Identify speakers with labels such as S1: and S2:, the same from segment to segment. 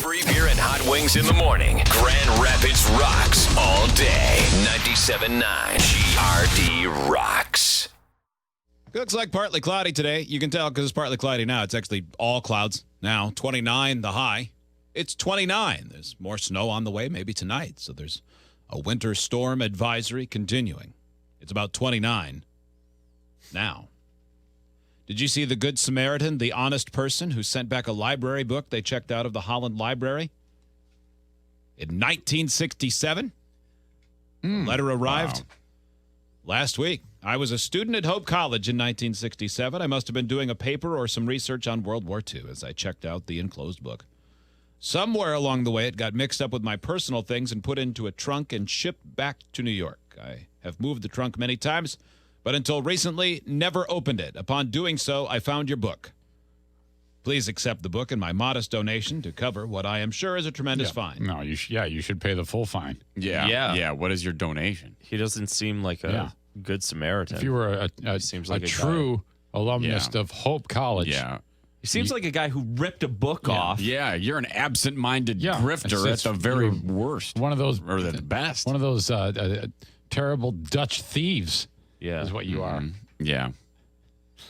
S1: Free beer and hot wings in the morning. Grand Rapids rocks all day. 97.9 GRD rocks.
S2: Looks like partly cloudy today. You can tell because it's partly cloudy now. It's actually all clouds now. 29 the high. It's 29. There's more snow on the way maybe tonight. So there's a winter storm advisory continuing. It's about 29 now. Did you see the Good Samaritan, the honest person who sent back a library book they checked out of the Holland Library? In 1967, the letter arrived last week. I was a student at Hope College in 1967. I must have been doing a paper or some research on World War II as I checked out the enclosed book. Somewhere along the way, it got mixed up with my personal things and put into a trunk and shipped back to New York. I have moved the trunk many times, but until recently, never opened it. Upon doing so, I found your book. Please accept the book and my modest donation to cover what I am sure is a tremendous fine.
S3: No, you should pay the full fine.
S4: Yeah. What is your donation?
S5: He doesn't seem like a good Samaritan.
S3: If you were a true alumnus of Hope College,
S5: he seems like a guy who ripped a book off.
S4: Yeah, you're an absent-minded grifter at the very worst.
S3: One of those,
S4: or the best.
S3: One of those terrible Dutch thieves.
S5: Yeah,
S3: is what you are.
S4: Yeah.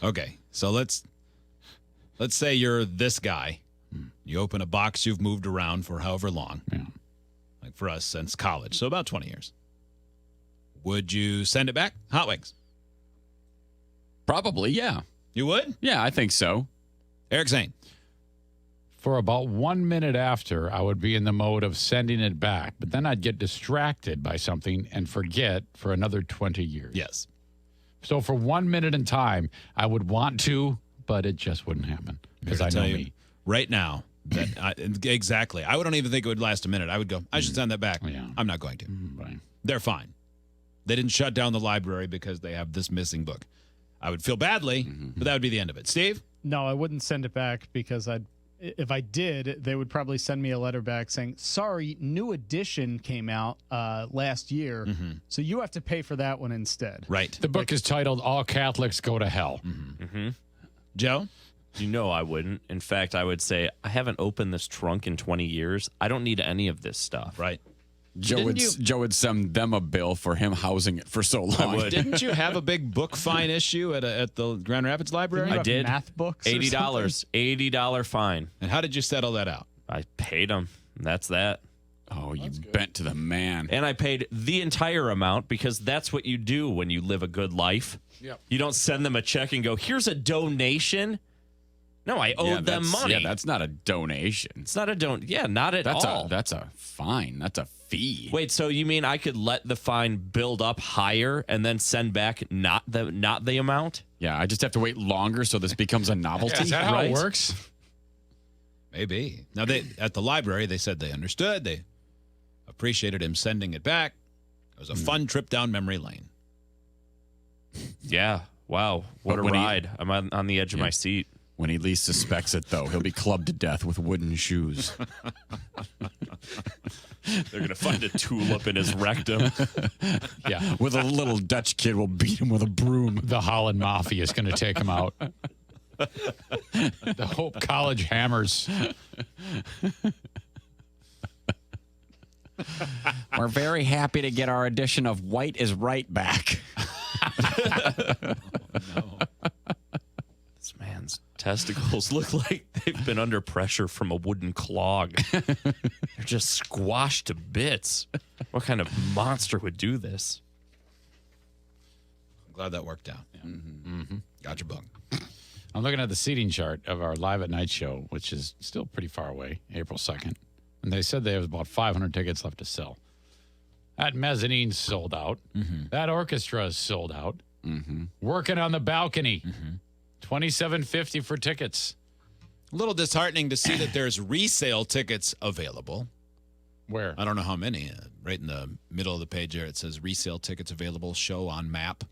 S2: Okay, so let's say you're this guy. You open a box you've moved around for however long.
S3: Yeah.
S2: Like for us since college, so about 20 years. Would you send it back? Hot wings.
S4: Probably, yeah.
S2: You would?
S4: Yeah, I think so.
S2: Eric Zane.
S3: For about 1 minute after, I would be in the mode of sending it back, but then I'd get distracted by something and forget for another 20 years.
S2: Yes.
S3: So for 1 minute in time, I would want to, but it just wouldn't happen because I know me.
S2: Right now, exactly. I wouldn't even think it would last a minute. I would go, I should send that back.
S3: Yeah.
S2: I'm not going to.
S3: Right.
S2: They're fine. They didn't shut down the library because they have this missing book. I would feel badly, but that would be the end of it. Steve?
S6: No, I wouldn't send it back because if I did, they would probably send me a letter back saying, sorry, new edition came out last year, so you have to pay for that one instead.
S2: Right.
S3: The book is titled All Catholics Go to Hell.
S2: Joe?
S5: You know I wouldn't. In fact, I would say, I haven't opened this trunk in 20 years. I don't need any of this stuff.
S2: Right.
S4: Joe would send them a bill for him housing it for so long.
S2: Didn't you have a big book fine issue at the Grand Rapids Library?
S6: Didn't you
S5: I
S6: have
S5: did.
S6: Math books?
S5: $80. $80 fine.
S2: And how did you settle that out?
S5: I paid him. That's that.
S4: Oh, you bent to the man.
S5: And I paid the entire amount because that's what you do when you live a good life.
S3: Yep.
S5: You don't send them a check and go, here's a donation. No, I owed them money.
S4: Yeah, that's not a donation.
S5: It's not a not at all.
S4: That's a fine. That's a fee.
S5: Wait, so you mean I could let the fine build up higher and then send back not the amount?
S4: Yeah, I just have to wait longer so this becomes a novelty.
S3: Is that how it works?
S2: Maybe. Now, at the library, they said they understood. They appreciated him sending it back. It was a fun trip down memory lane.
S5: Yeah. Wow. What a ride. I'm on the edge of my seat.
S4: When he least suspects it, though, he'll be clubbed to death with wooden shoes.
S5: They're going to find a tulip in his rectum.
S3: Yeah.
S4: With a little Dutch kid will beat him with a broom.
S3: The Holland Mafia is going to take him out. The Hope College Hammers.
S4: We're very happy to get our edition of White is Right back.
S2: No.
S5: This man's testicles look like they've been under pressure from a wooden clog. They're just squashed to bits. What kind of monster would do this?
S2: I'm glad that worked out. Yeah. Got your book.
S3: I'm looking at the seating chart of our Live at Night show, which is still pretty far away, April 2nd. And they said they have about 500 tickets left to sell. That mezzanine's sold out. That orchestra is sold out. Working on the balcony. $27.50 for tickets.
S2: A little disheartening to see that there's resale tickets available.
S3: Where?
S2: I don't know how many. Right in the middle of the page there, it says resale tickets available, show on map.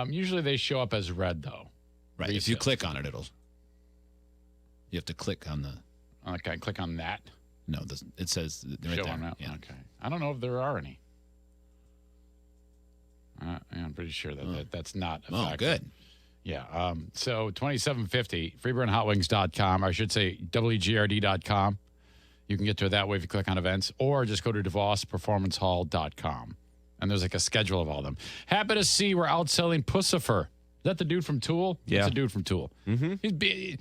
S3: Usually they show up as red, though.
S2: Right.
S3: Resale.
S2: If you click on it, you have to click on the.
S3: Okay, click on that.
S2: No, it says right
S3: Show
S2: there.
S3: on map.
S2: Yeah.
S3: Okay. I don't know if there are any. I'm pretty sure that's not a fact.
S2: Oh, good.
S3: Yeah. So $27.50, freeburnhotwings.com, or I should say WGRD.com. You can get to it that way if you click on events, or just go to DeVosPerformanceHall.com. And there's like a schedule of all of them. Happy to see we're outselling Pussifer. Is that the dude from Tool?
S5: Yeah.
S3: It's a dude from Tool. Mm-hmm.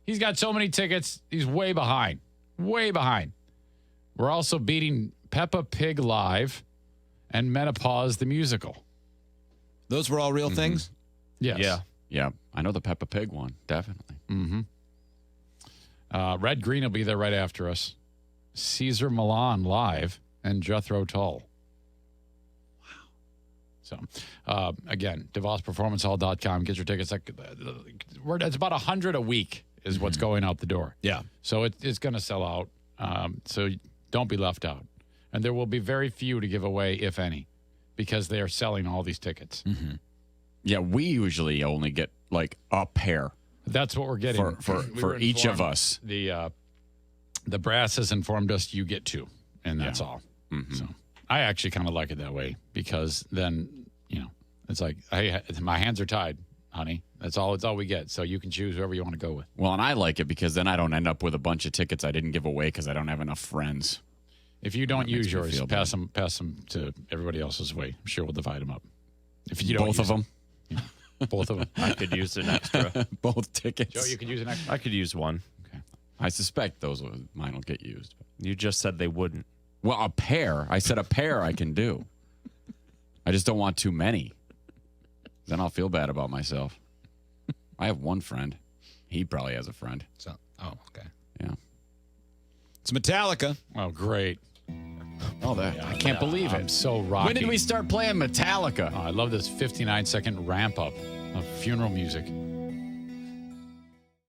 S3: He's got so many tickets. He's way behind. Way behind. We're also beating Peppa Pig Live and Menopause the Musical.
S2: Those were all real things?
S3: Yes.
S5: Yeah.
S4: Yeah, I know the Peppa Pig one, definitely.
S3: Red Green will be there right after us. Caesar Milan live and Jethro Tull. Wow. So, again, DeVosPerformanceHall.com. Get your tickets. It's about 100 a week is what's going out the door.
S2: Yeah.
S3: So it's going to sell out. So don't be left out. And there will be very few to give away, if any, because they are selling all these tickets.
S4: Yeah, we usually only get like a pair
S3: That's what we're getting
S4: for each of
S3: informed.
S4: us.
S3: The brass has informed us you get two, and that's all. So I actually kind of like it that way because then it's like, hey, my hands are tied, honey. It's all we get. So you can choose whoever you want to go with.
S4: Well, and I like it because then I don't end up with a bunch of tickets I didn't give away because I don't have enough friends.
S3: If you don't use
S4: makes me
S3: yours,
S4: feel
S3: pass them to everybody else's way. I'm sure we'll divide them up. If you don't
S4: Both of them?
S3: both of them.
S5: I could use an extra.
S4: Both tickets.
S3: Joe, you could use an extra.
S5: I could use one.
S3: Okay.
S4: I suspect mine will get used.
S5: You just said they wouldn't.
S4: Well, a pair. I said a pair I can do. I just don't want too many. Then I'll feel bad about myself. I have one friend. He probably has a friend.
S2: Okay.
S4: Yeah.
S2: It's Metallica.
S3: Oh, great.
S4: Oh, I can't believe
S3: I'm
S4: it.
S3: so rocky.
S4: When did we start playing Metallica?
S3: Oh, I love this 59-second ramp up of funeral music.